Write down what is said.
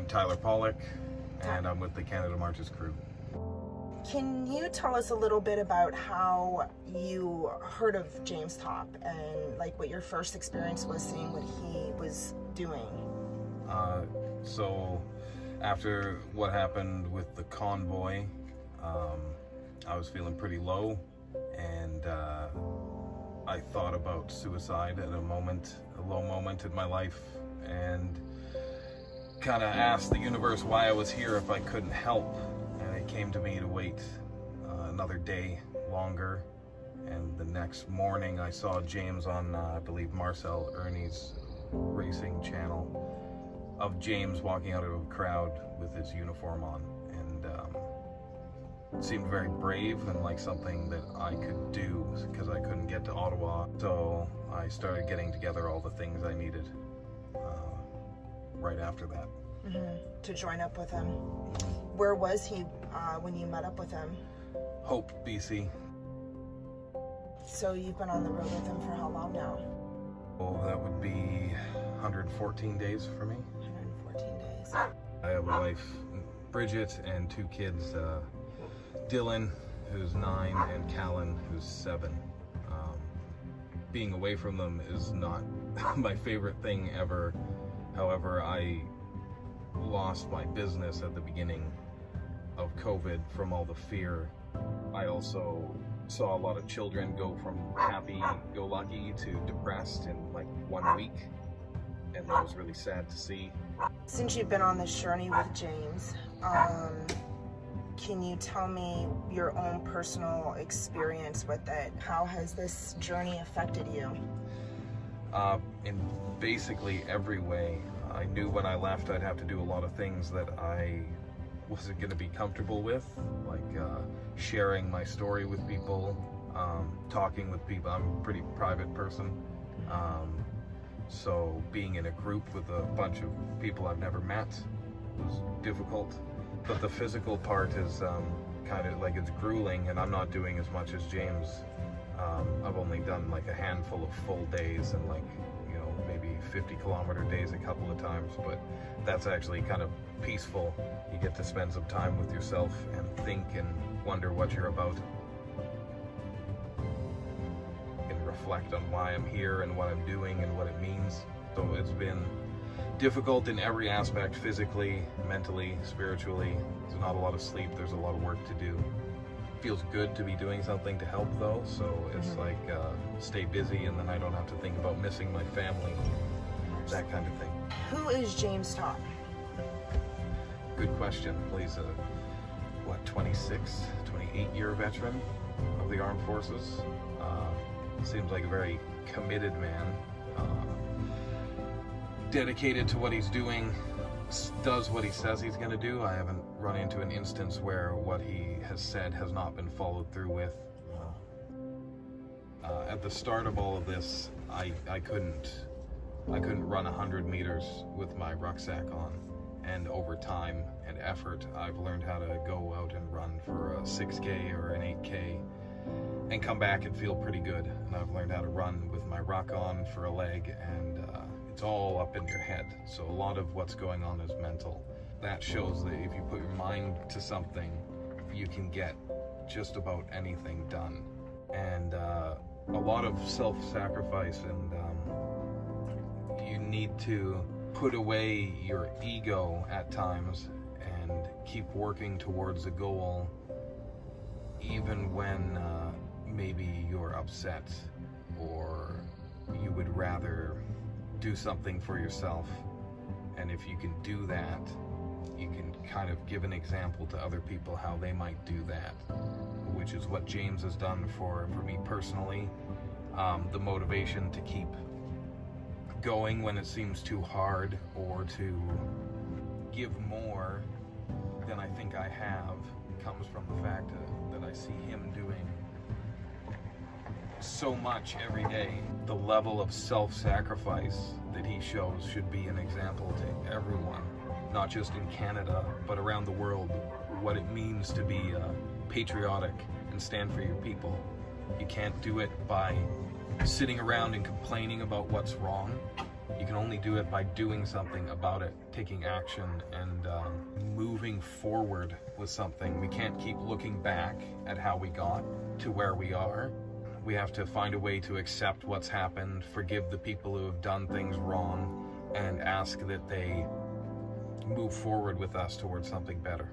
I'm Tyler Pollock, and I'm with the Canada Marches crew. Can you tell us a little bit about how you heard of James Topp and like what your first experience was seeing what he was doing? So after what happened with the convoy, I was feeling pretty low, and I thought about suicide at a low moment in my life, and kind of asked the universe why I was here if I couldn't help. And it came to me to wait another day longer. And the next morning I saw James on, I believe, Marcel Ernie's racing channel, of James walking out of a crowd with his uniform on. And it seemed very brave and like something that I could do because I couldn't get to Ottawa. So I started getting together all the things I needed right after that. To join up with him. Where was he when you met up with him? Hope, BC. So you've been on the road with him for how long now? Oh, that would be 114 days for me. 114 days. I have a wife, Bridget, and two kids, Dylan, who's 9, and Callan, who's 7. Being away from them is not my favorite thing ever. However, I lost my business at the beginning of COVID from all the fear. I also saw a lot of children go from happy-go-lucky to depressed in like 1 week, and that was really sad to see. Since you've been on this journey with James, can you tell me your own personal experience with it? How has this journey affected you? In basically every way. I knew when I left I'd have to do a lot of things that I wasn't going to be comfortable with, like sharing my story with people, talking with people. I'm a pretty private person, so being in a group with a bunch of people I've never met was difficult. But the physical part is kind of like, it's grueling, and I'm not doing as much as James. I've only done like a handful of full days and like, you know, maybe 50-kilometer days a couple of times, but that's actually kind of peaceful. You get to spend some time with yourself and think and wonder what you're about, and reflect on why I'm here and what I'm doing and what it means. So it's been difficult in every aspect, physically, mentally, spiritually. There's not a lot of sleep, there's a lot of work to do. Feels good to be doing something to help though, so it's like stay busy, and then I don't have to think about missing my family, that kind of thing. Who is James Topp? Good question. He's a 28-year veteran of the armed forces. Seems like a very committed man, dedicated to what he's doing, does what he says he's going to do. I haven't run into an instance where what he has said has not been followed through with. At the start of all of this, I couldn't run 100 meters with my rucksack on, and over time and effort I've learned how to go out and run for a 6K or an 8K and come back and feel pretty good. And I've learned how to run with my ruck on for a leg, and it's all up in your head. So a lot of what's going on is mental. That shows that if you put your mind to something, you can get just about anything done. And a lot of self-sacrifice, and you need to put away your ego at times and keep working towards a goal, even when maybe you're upset or you would rather do something for yourself. And if you can do that, you can kind of give an example to other people how they might do that, which is what James has done for me personally. The motivation to keep going when it seems too hard, or to give more than I think I have, comes from the fact that I see him doing so much every day. The level of self-sacrifice that he shows should be an example to everyone, not just in Canada, but around the world, what it means to be patriotic and stand for your people. You can't do it by sitting around and complaining about what's wrong. You can only do it by doing something about it, taking action, and moving forward with something. We can't keep looking back at how we got to where we are. We have to find a way to accept what's happened, forgive the people who have done things wrong, and ask that they move forward with us towards something better.